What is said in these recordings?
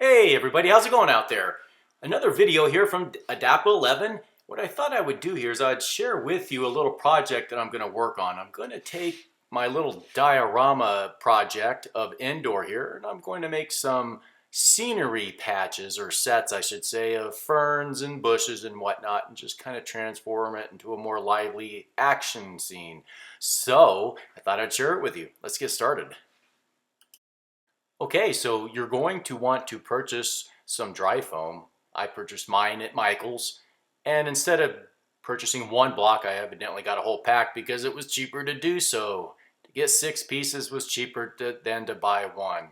Hey everybody, how's it going out there? Another video here from Adapt 11. What I thought I would do here is I'd share with you a little project that I'm going to work on. I'm going to take my little diorama project of Endor here, and I'm going to make some scenery patches, or sets I should say, of ferns and bushes and whatnot, and just kind of transform it into a more lively action scene. So I thought I'd share it with you. Let's get started. Okay, so you're going to want to purchase some dry foam. I purchased mine at Michael's, and instead of purchasing one block, I evidently got a whole pack because it was cheaper to do so. To get 6 pieces was cheaper than to buy one.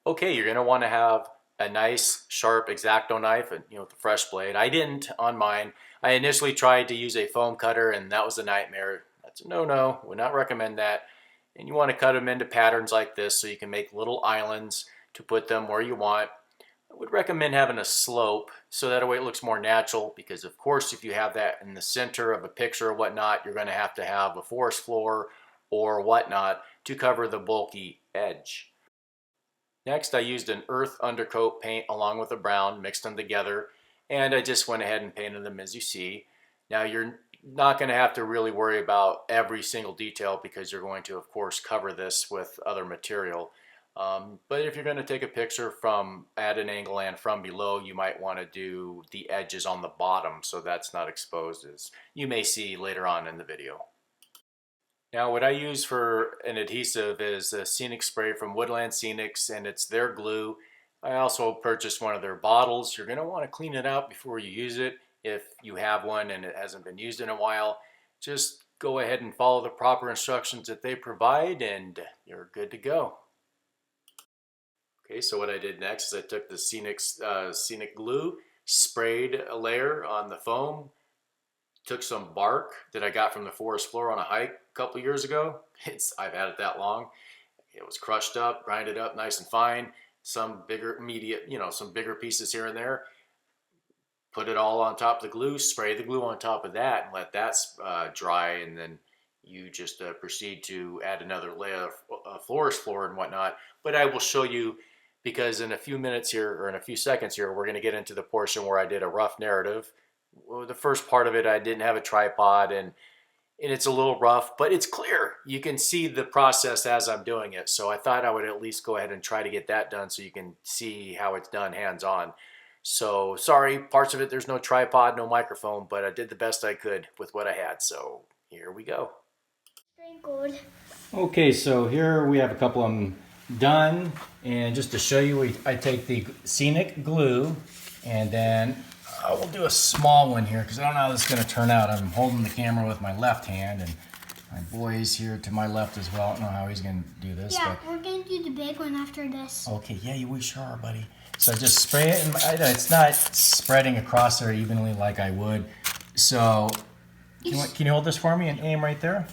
Okay, you're going to want to have a nice sharp X-Acto knife, and with the fresh blade. I didn't on mine. I initially tried to use a foam cutter, and that was a nightmare. That's a no-no. Would not recommend that. And you want to cut them into patterns like this so you can make little islands to put them where you want. I would recommend having a slope so that way it looks more natural, because of course if you have that in the center of a picture or whatnot, you're going to have a forest floor or whatnot to cover the bulky edge. Next, I used an earth undercoat paint along with a brown, mixed them together, and I just went ahead and painted them as you see. Now you're not going to have to really worry about every single detail because you're going to, of course, cover this with other material. But if you're going to take a picture from at an angle and from below, you might want to do the edges on the bottom so that's not exposed, as you may see later on in the video. Now what I use for an adhesive is a Scenic spray from Woodland Scenics, and it's their glue. I also purchased one of their bottles. You're going to want to clean it out before you use it. If you have one and it hasn't been used in a while, just go ahead and follow the proper instructions that they provide and you're good to go. Okay, so what I did next is I took the Scenic glue, sprayed a layer on the foam, took some bark that I got from the forest floor on a hike a couple years ago. I've had it that long. It was crushed up, grinded up nice and fine, some bigger some bigger pieces here and there. Put it all on top of the glue, spray the glue on top of that, and let that dry, and then you just proceed to add another layer of forest floor and whatnot. But I will show you, because in a few minutes here, or in a few seconds here, we're going to get into the portion where I did a rough narrative. Well, the first part of it, I didn't have a tripod, and it's a little rough, but it's clear. You can see the process as I'm doing it. So I thought I would at least go ahead and try to get that done so you can see how it's done hands-on. So sorry, parts of it there's no tripod, no microphone, but I did the best I could with what I had. So here we go. Okay, so here we have a couple of them done, and just to show you, I take the Scenic glue, and then we'll do a small one here because I don't know how this is going to turn out. I'm holding the camera with my left hand, and my boy's here to my left as well. I don't know how he's going to do this. Yeah, we're going to do the big one after this. Okay, yeah, we sure are, buddy. So just spray it, and it's not spreading across there evenly like I would. So can you hold this for me and aim right there?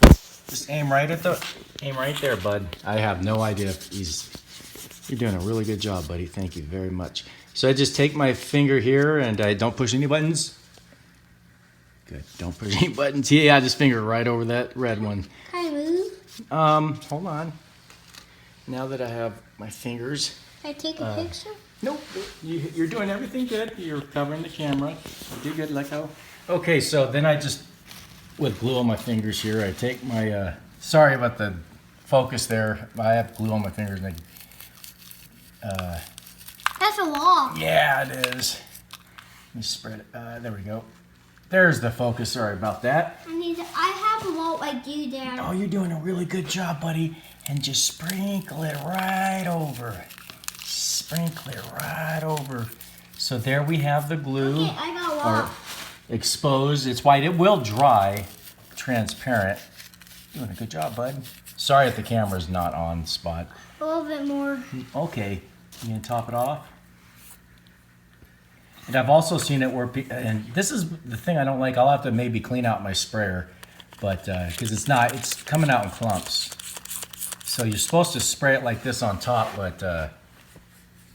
Just aim right there, bud. I have no idea if you're doing a really good job, buddy. Thank you very much. So I just take my finger here, and I don't push any buttons. Good, don't push any buttons. Yeah, just finger right over that red one. Can I move? Hold on. Now that I have my fingers. Can I take a picture? Nope, you're doing everything good. You're covering the camera. Do good, let go. Okay, so then I just, with glue on my fingers here, I take my, sorry about the focus there. I have glue on my fingers. And That's a lot. yeah, it is. Let me spread it. There we go. There's the focus. Sorry about that. I have a lot like you, Dad. Oh, you're doing a really good job, buddy. And just sprinkle it right over. Sprinkle it right over. So there we have the glue. Okay, I got a lot. Exposed. It's white. It will dry. Transparent. Doing a good job, bud. Sorry if the camera's not on spot. A little bit more. Okay. You gonna top it off? And I've also seen it where, and this is the thing I don't like. I'll have to maybe clean out my sprayer, but because it's coming out in clumps. So you're supposed to spray it like this on top, but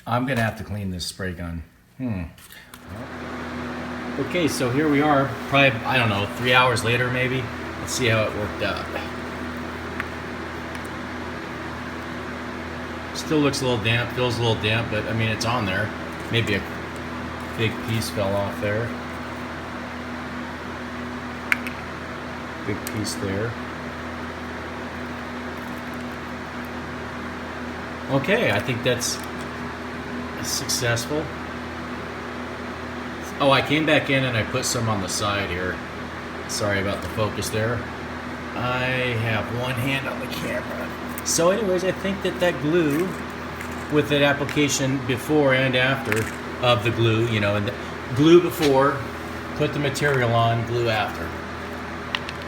I'm gonna have to clean this spray gun. Okay, so here we are, probably, I don't know, 3 hours later maybe. Let's see how it worked out. Still looks a little damp, feels a little damp, but I mean, it's on there. Maybe a big piece fell off there. Big piece there. Okay, I think that's successful. Oh, I came back in and I put some on the side here. Sorry about the focus there. I have one hand on the camera. So anyways, I think that glue, with that application before and after of the glue, you know, and the glue before, put the material on, glue after.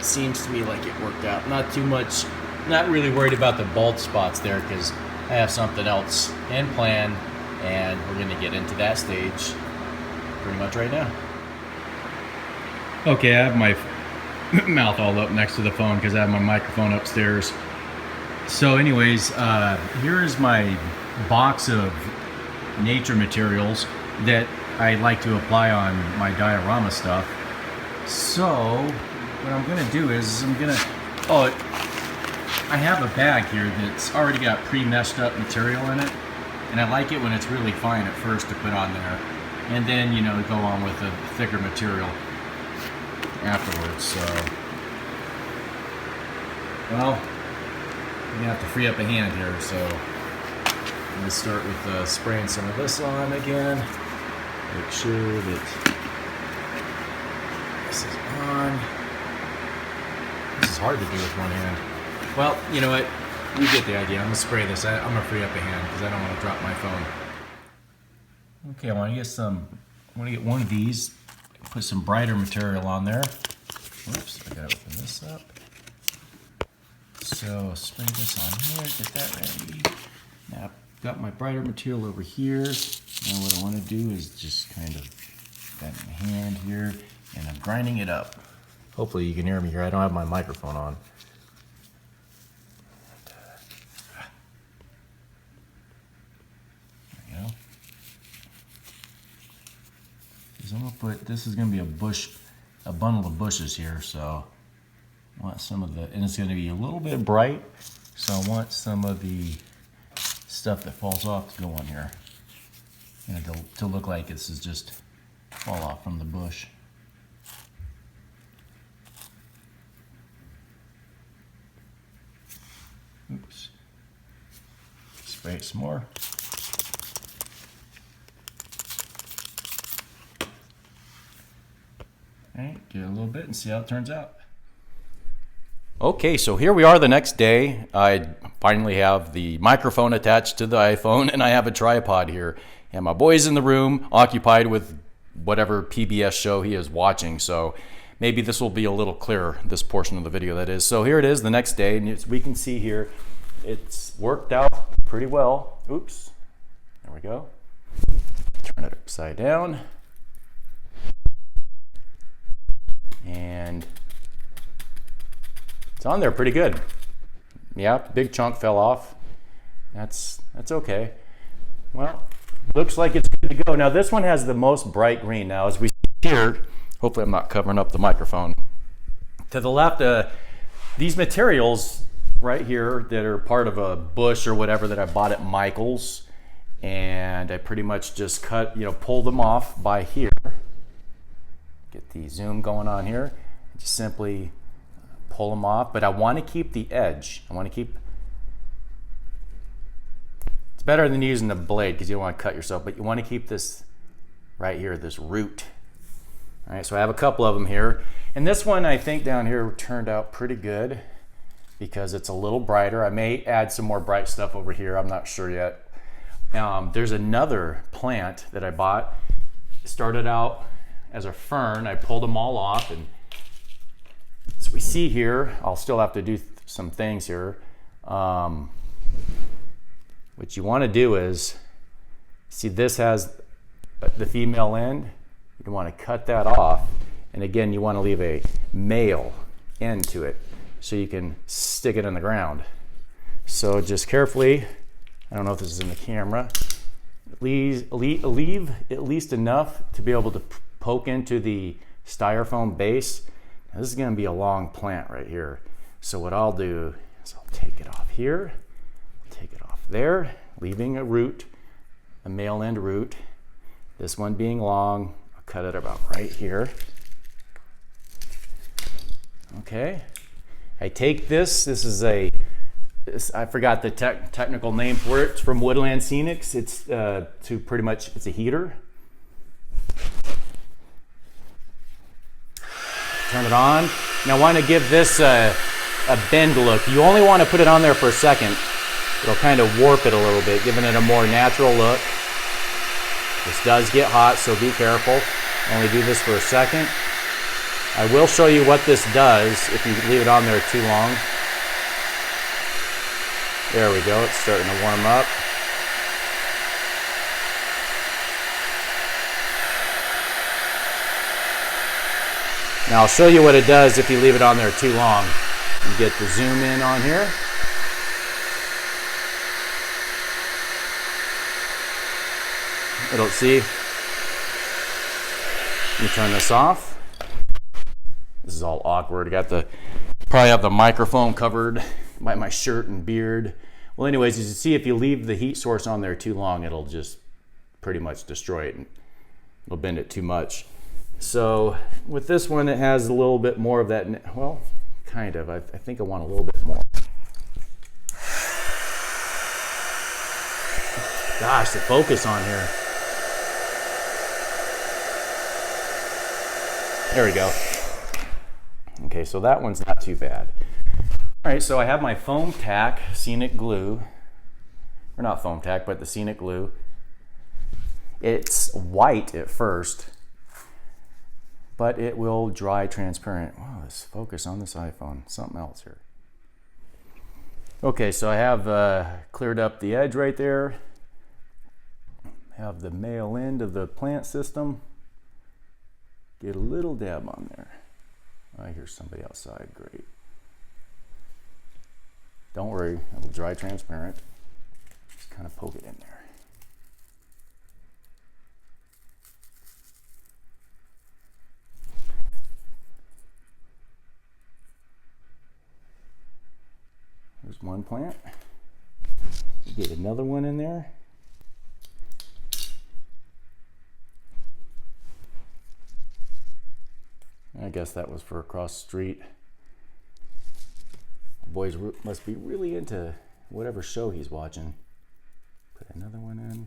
Seems to me like it worked out. Not too much, not really worried about the bald spots there because I have something else in plan and we're gonna get into that stage pretty much right now. Okay, I have my mouth all up next to the phone because I have my microphone upstairs. So anyways, here is my box of nature materials that I like to apply on my diorama stuff. So what I'm gonna do is I have a bag here that's already got pre-meshed up material in it, and I like it when it's really fine at first to put on there, and then, you know, go on with the thicker material afterwards. So, well, I'm gonna have to free up a hand here, so I'm gonna start with spraying some of this on again. Make sure that this is on. This is hard to do with one hand. Well, you know what? You get the idea. I'm gonna spray this. I'm gonna free up a hand because I don't want to drop my phone. Okay, I want to get one of these. Put some brighter material on there. Oops, I gotta open this up. So spray this on here. Get that ready. Now I've got my brighter material over here. Now what I want to do is just kind of that in my hand here, and I'm grinding it up. Hopefully you can hear me here. I don't have my microphone on. I'm gonna put, this is gonna be a bundle of bushes here, so I want some of the, and it's gonna be a little bit bright, so I want some of the stuff that falls off to go on here, you know, to look like this is just fall off from the bush. Oops. Spray it some more. Alright, get a little bit and see how it turns out. Okay, so here we are the next day. I finally have the microphone attached to the iPhone and I have a tripod here. And my boy's in the room occupied with whatever PBS show he is watching. So maybe this will be a little clearer, this portion of the video that is. So here it is the next day, and as we can see here, it's worked out pretty well. Oops, there we go. Turn it upside down. And it's on there pretty good. Yeah, big chunk fell off. That's okay. Well, looks like it's good to go. Now this one has the most bright green. Now as we see here, hopefully I'm not covering up the microphone. To the left, these materials right here that are part of a bush or whatever that I bought at Michael's, and I pretty much just cut, you know, pull them off by here. Get the zoom going on here. Just simply pull them off, but I want to keep the edge. I want to keep, it's better than using the blade because you don't want to cut yourself, but you want to keep this right here, this root. All right, so I have a couple of them here. And this one I think down here turned out pretty good because it's a little brighter. I may add some more bright stuff over here. I'm not sure yet. There's another plant that I bought. It started out as a fern. I pulled them all off, and as we see here, I'll still have to do some things here. What you want to do is, see this has the female end, you want to cut that off, and again you want to leave a male end to it so you can stick it in the ground. So just carefully, I don't know if this is in the camera, leave at least enough to be able to poke into the styrofoam base. Now, this is going to be a long plant right here. So what I'll do is I'll take it off here, take it off there, leaving a root, a male end root. This one being long, I'll cut it about right here. Okay. I take this is I forgot the technical name for it. It's from Woodland Scenics. It's it's a heater. Turn it on. Now I want to give this a bend look. You only want to put it on there for a second. It'll kind of warp it a little bit, giving it a more natural look. This does get hot, so be careful. Only do this for a second. I will show you what this does if you leave it on there too long. There we go, it's starting to warm up. Now I'll show you what it does if you leave it on there too long. You get the zoom in on here. It'll see. Let me turn this off. This is all awkward. I got probably have the microphone covered by my shirt and beard. Well, anyways, as you see, if you leave the heat source on there too long, it'll just pretty much destroy it. It'll bend it too much. So with this one, it has a little bit more of that. Well, kind of. I think I want a little bit more. Gosh, the focus on here. There we go. Okay, so that one's not too bad. All right, so I have my foam tack scenic glue, or not foam tack, but the scenic glue. It's white at first, but it will dry transparent. Wow, this focus on this iPhone, something else here. Okay, so I have cleared up the edge right there. Have the male end of the plant system. Get a little dab on there. I hear somebody outside, great. Don't worry, it'll dry transparent. Just kind of poke it in there. There's one plant. Get another one in there. I guess that was for across the street. Boys must be really into whatever show he's watching. Put another one in.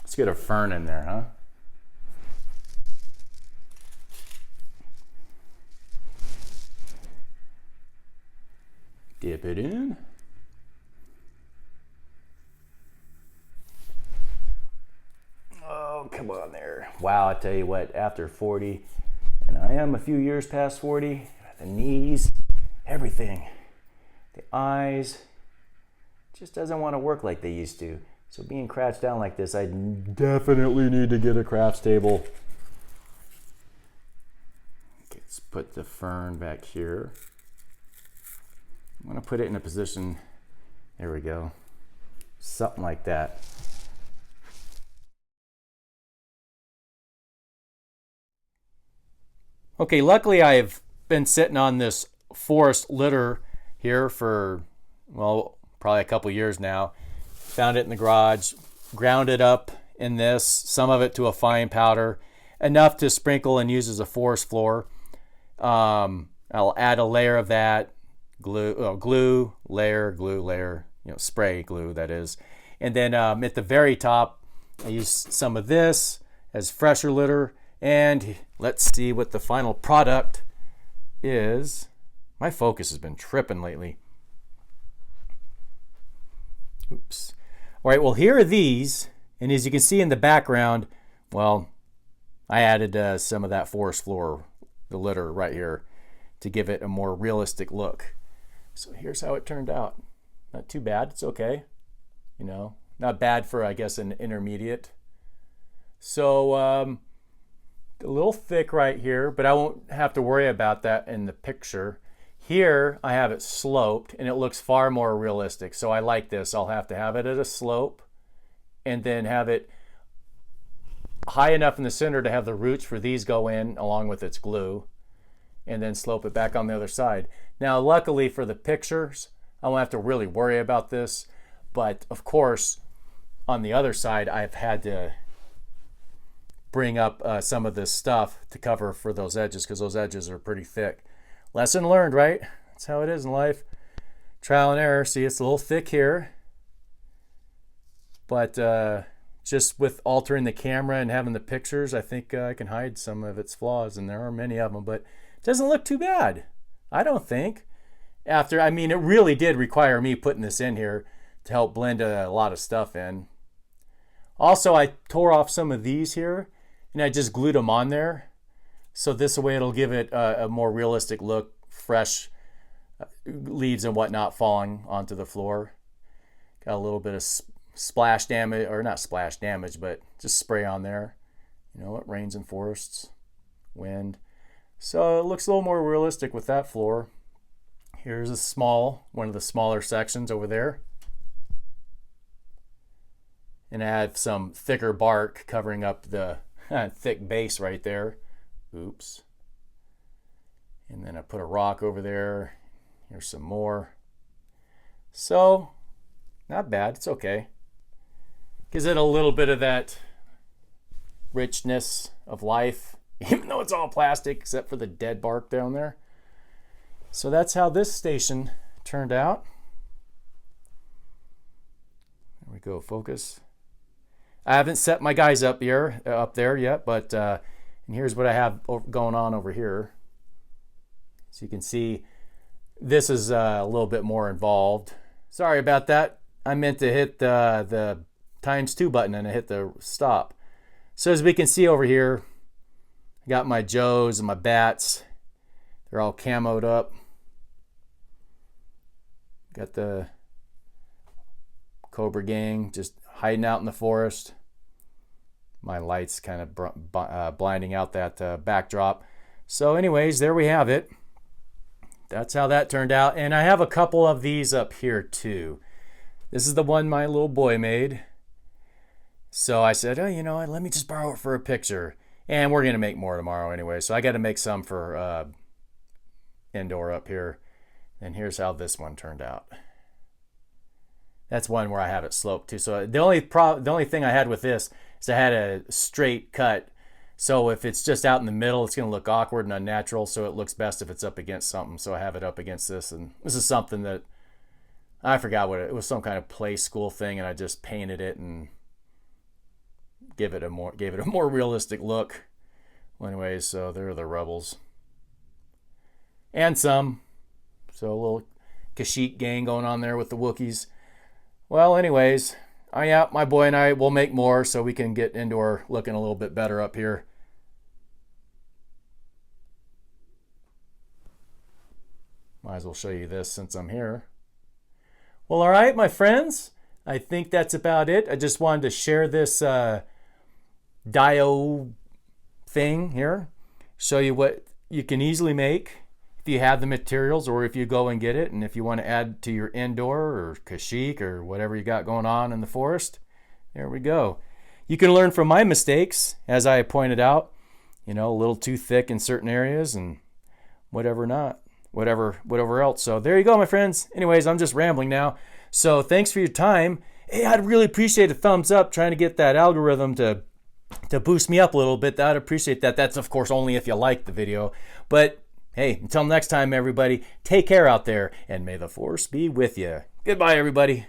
Let's get a fern in there, huh? Dip it in. Oh, come on there. Wow, I tell you what, after 40, and I am a few years past 40, the knees, everything, the eyes, just doesn't want to work like they used to. So being crouched down like this, I definitely need to get a crafts table. Let's put the fern back here. I'm going to put it in a position, there we go, something like that. Okay, luckily I've been sitting on this forest litter here for, well, probably a couple years now. Found it in the garage, ground it up in this, some of it to a fine powder, enough to sprinkle and use as a forest floor. I'll add a layer of that, glue layer, spray glue that is. And then at the very top, I use some of this as fresher litter. And let's see what the final product is. My focus has been tripping lately. Oops. All right, well, here are these. And as you can see in the background, well, I added some of that forest floor, the litter right here, to give it a more realistic look. So here's how it turned out. Not too bad, it's okay. Not bad for, I guess, an intermediate. So, a little thick right here, but I won't have to worry about that in the picture. Here, I have it sloped, and it looks far more realistic. So I like this. I'll have to have it at a slope, and then have it high enough in the center to have the roots for these go in along with its glue. and then slope it back on the other side. Now, luckily for the pictures, I won't have to really worry about this, but of course, on the other side, I've had to bring up some of this stuff to cover for those edges because those edges are pretty thick. Lesson learned, right? That's how it is in life. Trial and error. See, it's a little thick here, but just with altering the camera and having the pictures, I think I can hide some of its flaws, and there are many of them, but it doesn't look too bad, I don't think. I mean, it really did require me putting this in here to help blend a lot of stuff in. Also, I tore off some of these here, and I just glued them on there. So this way it'll give it a more realistic look, fresh leaves and whatnot falling onto the floor. Got a little bit of splash damage, or not splash damage, but just spray on there. You know, it rains in forests, wind. So it looks a little more realistic with that floor. Here's one of the smaller sections over there. And I have some thicker bark covering up the thick base right there. Oops. And then I put a rock over there. Here's some more. So, not bad. It's okay. Gives it a little bit of that richness of life, even though it's all plastic except for the dead bark down there. So that's how this station turned out. There we go, focus. I haven't set my guys up there yet, but and here's what I have going on over here. So you can see this is a little bit more involved. Sorry about that. I meant to hit the ×2 button and I hit the stop. So as we can see over here, I got my Joes and my Bats. They're all camoed up. Got the Cobra Gang just hiding out in the forest. My light's kind of blinding out that backdrop. So anyways, there we have it. That's how that turned out. And I have a couple of these up here too. This is the one my little boy made. So I said, oh, you know what, let me just borrow it for a picture. And we're going to make more tomorrow anyway. So I got to make some for Endor up here. And here's how this one turned out. That's one where I have it sloped too. So the only thing I had with this is I had a straight cut. So if it's just out in the middle, it's going to look awkward and unnatural. So it looks best if it's up against something. So I have it up against this. And this is something that I forgot what it was, some kind of play school thing, and I just painted it and gave it a more realistic look. Well, anyways, so there are the rebels. And some. So a little Kashyyyk gang going on there with the Wookiees. Well, anyways, yeah, my boy and I will make more so we can get Endor looking a little bit better up here. Might as well show you this since I'm here. Well, all right, my friends. I think that's about it. I just wanted to share this dio thing here. Show you what you can easily make if you have the materials or if you go and get it. And if you want to add to your Endor or Kashyyyk or whatever you got going on in the forest, there we go. You can learn from my mistakes, as I pointed out. You know, a little too thick in certain areas and whatever else. So there you go, my friends. Anyways, I'm just rambling now. So thanks for your time. Hey, I'd really appreciate a thumbs up, trying to get that algorithm to boost me up a little bit. I'd appreciate that. That's, of course, only if you like the video. But hey, until next time, everybody, take care out there, and may the force be with you. Goodbye, everybody.